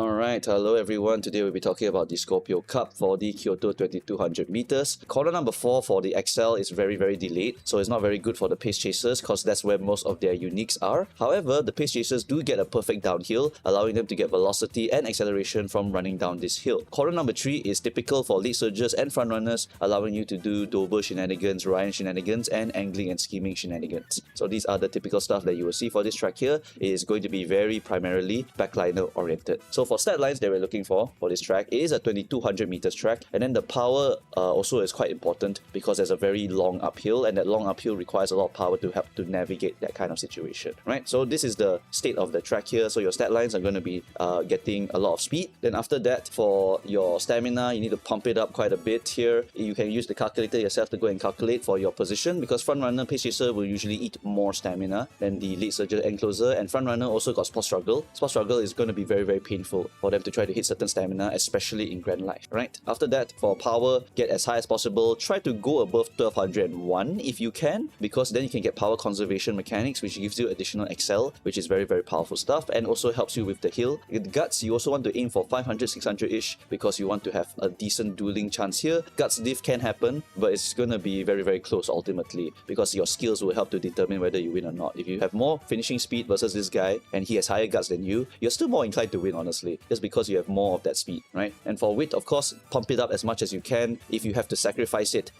Alright, hello everyone. Today we'll be talking about the Scorpio Cup for the Kyoto 2200 meters. Corner number 4 for the XL is very delayed, so it's not very good for the pace chasers because that's where most of their uniques are. However, the pace chasers do get a perfect downhill, allowing them to get velocity and acceleration from running down this hill. Corner number 3 is typical for lead surgers and front runners, allowing you to do Dober shenanigans, Ryan shenanigans, and angling and scheming shenanigans. So these are the typical stuff that you will see for this track here. It is going to be very primarily backliner oriented. So for stat lines that we're looking for this track, it is a 2200 meters track, and then the power also is quite important because there's a very long uphill, and that long uphill requires a lot of power to help to navigate that kind of situation, right? So this is the state of the track here. So your stat lines are going to be getting a lot of speed. Then after that, for your stamina, you need to pump it up quite a bit here. You can use the calculator yourself to go and calculate for your position, because front runner pace chaser will usually eat more stamina than the lead surger and closer, and front runner also got spot struggle. Spot struggle is going to be very painful for them to try to hit certain stamina, especially in Grand Life, right? After that, for power, get as high as possible. Try to go above 1201 if you can, because then you can get power conservation mechanics, which gives you additional XL, which is very powerful stuff, and also helps you with the hill. With guts, you also want to aim for 500, 600-ish, because you want to have a decent dueling chance here. Guts diff can happen, but it's going to be very close ultimately, because your skills will help to determine whether you win or not. If you have more finishing speed versus this guy, and he has higher guts than you, you're still more inclined to win, honestly, just because you have more of that speed, right? And for width, of course, pump it up as much as you can. If you have to sacrifice it,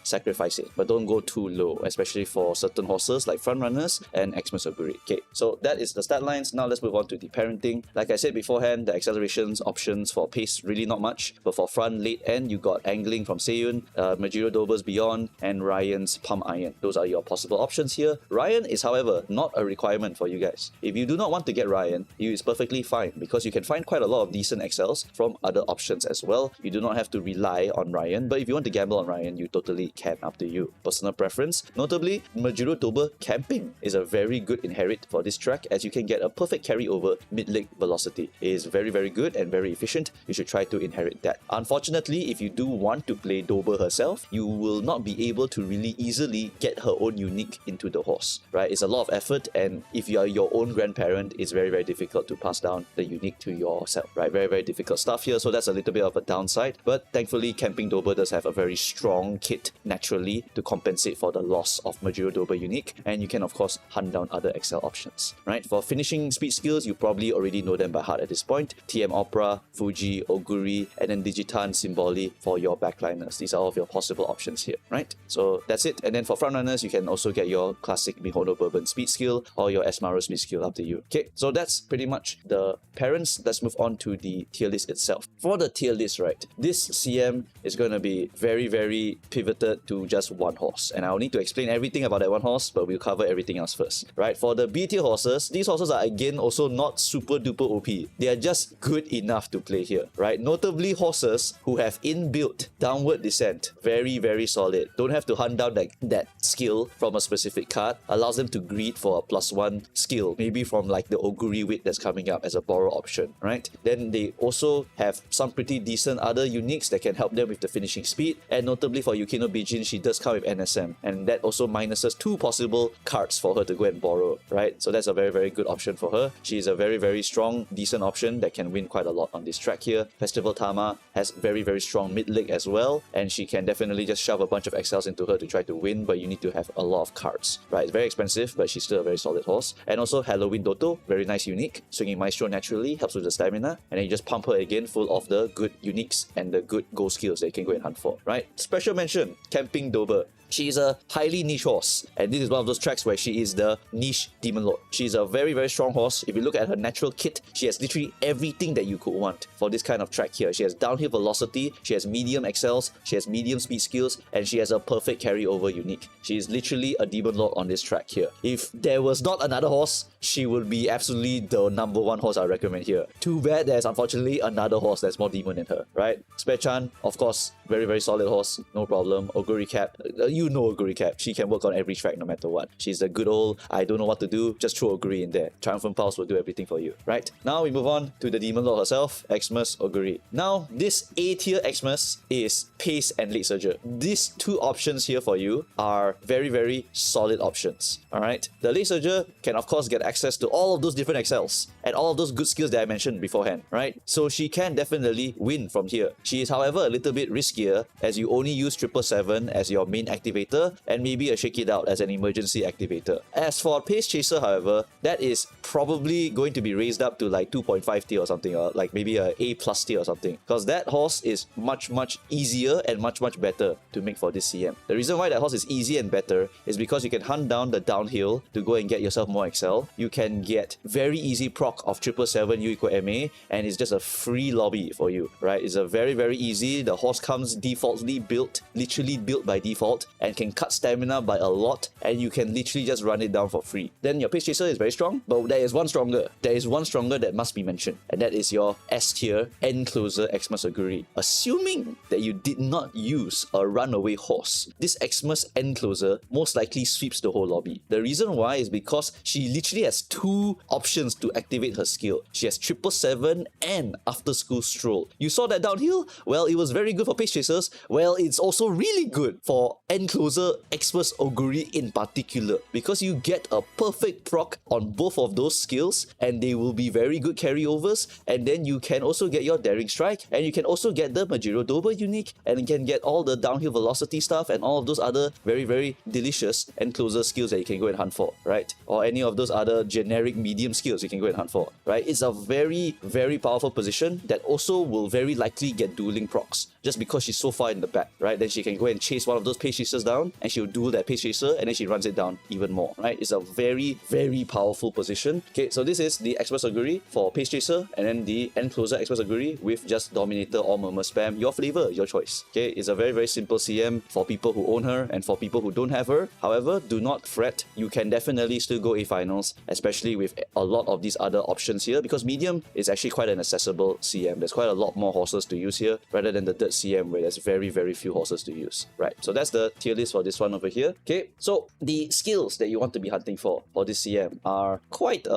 but don't go too low, especially for certain horses like front runners and Xmas Oguri. Okay, so that is the stat lines. Now let's move on to the parenting. Like I said beforehand, the accelerations options for pace, really not much, but for front, late end, you got angling from Seiyun, Majiro Dober's Beyond, and Ryan's Pump Iron. Those are your possible options here. Ryan is, however, not a requirement for you guys. If you do not want to get Ryan, it's perfectly fine, because you can find quite a lot of decent XLs from other options as well. You do not have to rely on Ryan, but if you want to gamble on Ryan, you totally can, up to you. Personal preference. Notably, Majiro Dober Camping is a very good inherit for this track, as you can get a perfect carryover mid-leg velocity. It is very good and very efficient. You should try to inherit that. Unfortunately, if you do want to play Dober herself, you will not be able to really easily get her own unique into the horse, right? It's a lot of effort, and if you are your own grandparent, it's very difficult to pass down the unique to yourself, right? Very difficult stuff here, so that's a little bit of a downside, but thankfully Camping Dober does have a very strong kit naturally to compensate for the loss of Majiro Dober unique, and you can of course hunt down other XL options, right? For finishing speed skills, you probably already know them by heart at this point. TM Opera, Fuji, Oguri, and then Digitan, Symboli for your backliners. These are all of your possible options here, right? So that's it. And then for frontrunners, you can also get your classic Mihono Bourbon speed skill or your Esmaro speed skill, up to you. Okay, so that's pretty much the parents. Let's move on to the tier list itself. For the tier list, right, this CM is going to be very pivoted to just one horse, and I'll need to explain everything about that one horse, but we'll cover everything else first, right? For the B tier horses, these horses are again also not super duper OP. They are just good enough to play here, right? Notably horses who have inbuilt downward descent, very solid. Don't have to hunt down that skill from a specific card. Allows them to greed for a +1 skill, maybe from like the Oguri weight that's coming up as a borrow option, right? Then they also have some pretty decent other uniques that can help them with the finishing speed, and notably for Yukino Bijin, she does come with NSM, and that also minuses 2 possible cards for her to go and borrow, right? So that's a very good option for her. She's a very strong, decent option that can win quite a lot on this track here. Festival Tama has very strong mid-leg as well, and she can definitely just shove a bunch of XLs into her to try to win, but you need to have a lot of cards, right? It's very expensive, but she's still a very solid horse. And also Halloween Doto, very nice unique. Swinging Maestro naturally helps with the stamina, and then you just pump her again full of the good uniques and the good gold skills that you can go and hunt for, right? Special mention, Camping Dober. She's a highly niche horse, and this is one of those tracks where she is the niche Demon Lord. She's a very strong horse. If you look at her natural kit, she has literally everything that you could want for this kind of track here. She has downhill velocity, she has medium XLs, she has medium speed skills, and she has a perfect carryover unique. She is literally a Demon Lord on this track here. If there was not another horse, she would be absolutely the #1 horse I recommend here. Too bad there's unfortunately another horse that's more demon than her, right? Spechan, of course, very solid horse, no problem. Oguri Cap, you know Oguri Cap. She can work on every track no matter what. She's a good old, I don't know what to do, just throw Oguri in there. Triumphant Pulse will do everything for you, right? Now we move on to the Demon Lord herself, Xmas Oguri. Now, this A tier Xmas is pace and late surger. These 2 options here for you are very solid options, alright? The late surger can of course get access to all of those different XLs, and all of those good skills that I mentioned beforehand, right? So she can definitely win from here. She is, however, a little bit riskier as you only use 777 as your main activator and maybe a Shake It Out as an emergency activator. As for Pace Chaser, however, that is probably going to be raised up to like 2.5 tier or something, or like maybe a A+ tier or something, because that horse is much easier and much better to make for this CM. The reason why that horse is easy and better is because you can hunt down the downhill to go and get yourself more excel. You can get very easy proc of 777 U equal MA, and it's just a free lobby for you, right? It's a very easy. The horse comes defaultly built, literally built by default, and can cut stamina by a lot, and you can literally just run it down for free. Then your Pace Chaser is very strong, but there is one stronger. There is one stronger that must be mentioned, and that is your S tier End Closer Xmas Oguri. Assuming that you did not use a runaway horse, this Xmas End Closer most likely sweeps the whole lobby. The reason why is because she literally has two options to activate her skill. She has 777 and After School Stroll. You saw that downhill? Well, it was very good for Pace Chasers. Well, it's also really good for End Closer Xmas Oguri in particular, because you get a perfect proc on both of those skills, and they will be very good carryovers. And then you can also get your Daring Strike, and you can also get the Majiro Doba unique, and you can get all the downhill velocity stuff and all of those other very delicious End Closer skills that you can go and hunt for, right? Or any of those other generic medium skills you can go and hunt for, right? It's a very powerful position that also will very likely get dueling procs, just because she's so far in the back, right? Then she can go and chase one of those Pace Chasers down, and she'll duel that Pace Chaser, and then she runs it down even more, right? It's a very powerful position. Okay, so this is the Xmas Oguri for Pace Chaser, and then the End Closer Xmas Oguri with just Dominator or Murmur Spam. Your flavor, your choice. Okay, it's a very simple CM for people who own her and for people who don't have her. However, do not fret. You can definitely still go A finals, especially with a lot of these other options here, because medium is actually quite an accessible CM. There's quite a lot more horses to use here rather than the dirt CM where there's very few horses to use, right? So that's the tier list for this one over here. Okay, so the skills that you want to be hunting for this CM are quite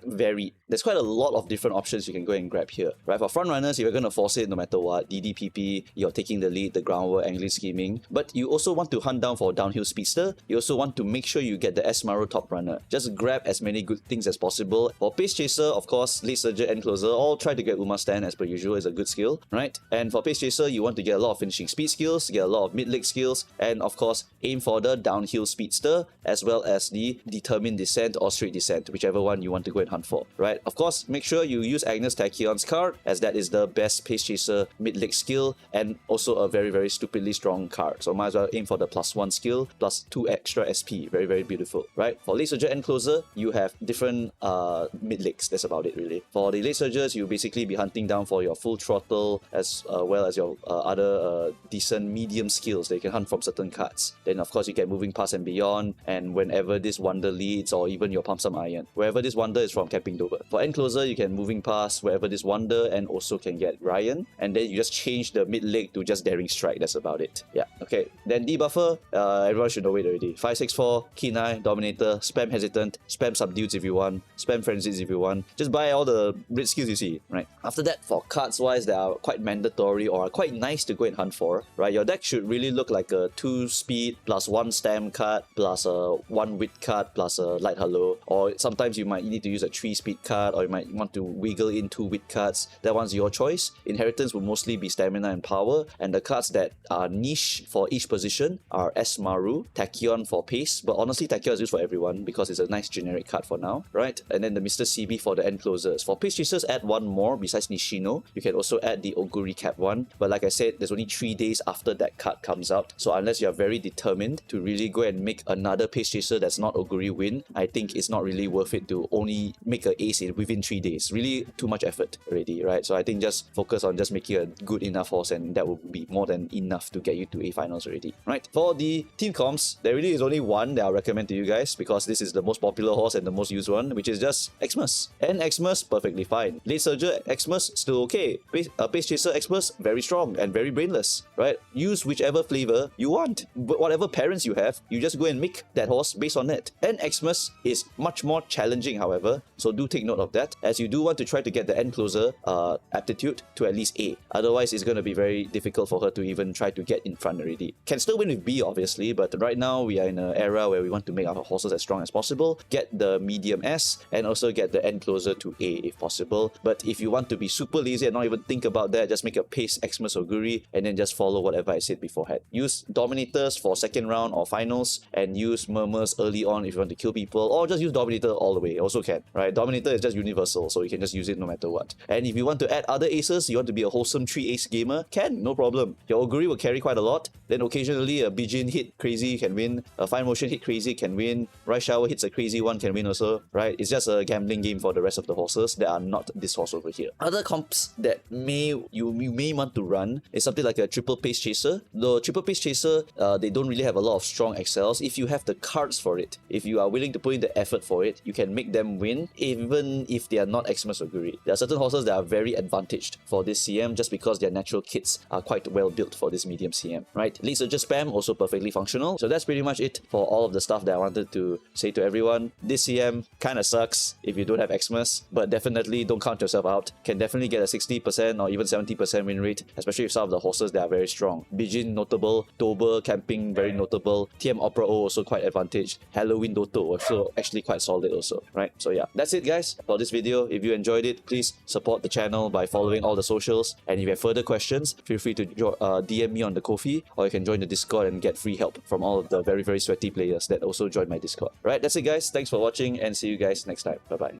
varied. There's quite a lot of different options you can go and grab here, right? For front runners, you're going to force it no matter what. DDPP, you're taking the lead, the groundwork, angling, scheming. But you also want to hunt down for downhill speedster. You also want to make sure you get the S-Maru top runner. Just grab as many good things as possible. For Pace Chaser, of course, Late Surger, End Closer, all try to get Uma Stand as per usual, is a good skill, right? And for Pace Chaser, you want to get a lot of finishing speed skills, get a lot of mid-leg skills, and of course, aim for the downhill speedster as well as the determined descent or straight descent, whichever one you want to go and hunt for, right? Of course, make sure you use Agnes Tachyon's card, as that is the best Pace Chaser mid-leg skill and also a very stupidly strong card. So might as well aim for the +1 skill plus 2 extra SP. Very beautiful, right? For Late Surger, End Closer, you have different mid-legs. That's about it, really. For the Late Surgers, you'll basically be hunting down for your full throttle as well as your other decent medium skills that you can hunt from certain cards. Then of course you get Moving Past and Beyond, and whenever this Wonder leads, or even your Pump Some Iron. Wherever this Wonder is from Camping Dover. For End Closer, you can Moving Past wherever this Wonder, and also can get Ryan, and then you just change the mid leg to just Daring Strike. That's about it. Yeah, okay. Then debuffer, everyone should know it already. 564, Keen Eye, Dominator, Spam Hesitant, Spam Subdues if you want, Spam Frenzies if you want. Just buy all the red skills you see, right? After that, for cards wise, that are quite mandatory or are quite nice to go and hunt for, right? Your deck should really look like a 2 speed plus 1 stamp card plus a 1 wit card plus a light hello, or sometimes you might need to use a 3 speed card, or you might want to wiggle in 2 wit cards. That one's your choice. Inheritance will mostly be stamina and power, and the cards that are niche for each position are S-Maru, Tachyon for pace, but honestly Tachyon is used for everyone because it's a nice generic card for now, right? And then the Mr. CB for the End Closers. For Pace Chasers, add one more besides Nishino. You can also add the Oguri Cap one, but like I said, there's only 3 days after that card comes out, so unless you're very determined to really go and make another Pace Chaser that's not Oguri win, I think it's not really worth it to only make an ace within 3 days. Really too much effort already, right? So I think just focus on just making a good enough horse, and that will be more than enough to get you to A finals already, right? For the team comps, there really is only one that I'll recommend to you guys, because this is the most popular horse and the most used one, which is just Xmas. And Xmas, perfectly fine. Late Surger Xmas, still okay. Pace Chaser Xmas, very strong and very brainless, right? Use whichever flavor you want. But whatever parents you have, you just go and make that horse based on it. And Xmas is much more challenging, however, so do take note note of that, as you do want to try to get the end closer aptitude to at least A. Otherwise, it's going to be very difficult for her to even try to get in front already. Can still win with B, obviously, but right now we are in an era where we want to make our horses as strong as possible, get the medium S, and also get the end closer to A if possible. But if you want to be super lazy and not even think about that, just make a pace Xmas Oguri and then just follow whatever I said beforehand. Use Dominators for second round or finals, and use Murmurs early on if you want to kill people, or just use Dominator all the way, also can, right? Dominator is just universal, so you can just use it no matter what. And if you want to add other aces, you want to be a wholesome 3-ace gamer, can, no problem. Your Oguri will carry quite a lot, then occasionally a Bijin hit crazy can win, a Fine Motion hit crazy can win, Rise Shower hits a crazy one can win also, right? It's just a gambling game for the rest of the horses that are not this horse over here. Other comps that you may want to run is something like a triple pace chaser. The triple pace chaser, they don't really have a lot of strong excels. If you have the cards for it, if you are willing to put in the effort for it, you can make them win even if they are not Xmas Oguri. There are certain horses that are very advantaged for this CM just because their natural kits are quite well built for this medium CM, right? Lead Surger Spam, also perfectly functional. So that's pretty much it for all of the stuff that I wanted to say to everyone. This CM kind of sucks if you don't have Xmas, but definitely don't count yourself out. Can definitely get a 60% or even 70% win rate, especially with some of the horses that are very strong. Bijin notable, Dober Camping very notable, TM Opera O also quite advantaged, Halloween Doto also actually quite solid also, right? So yeah, that's it guys for this video. If you enjoyed it, please support the channel by following all the socials, and if you have further questions, feel free to DM me on the Ko-fi, or you can join the Discord and get free help from all of the very sweaty players that also join my Discord. Right, that's it guys, thanks for watching and see you guys next time. Bye bye.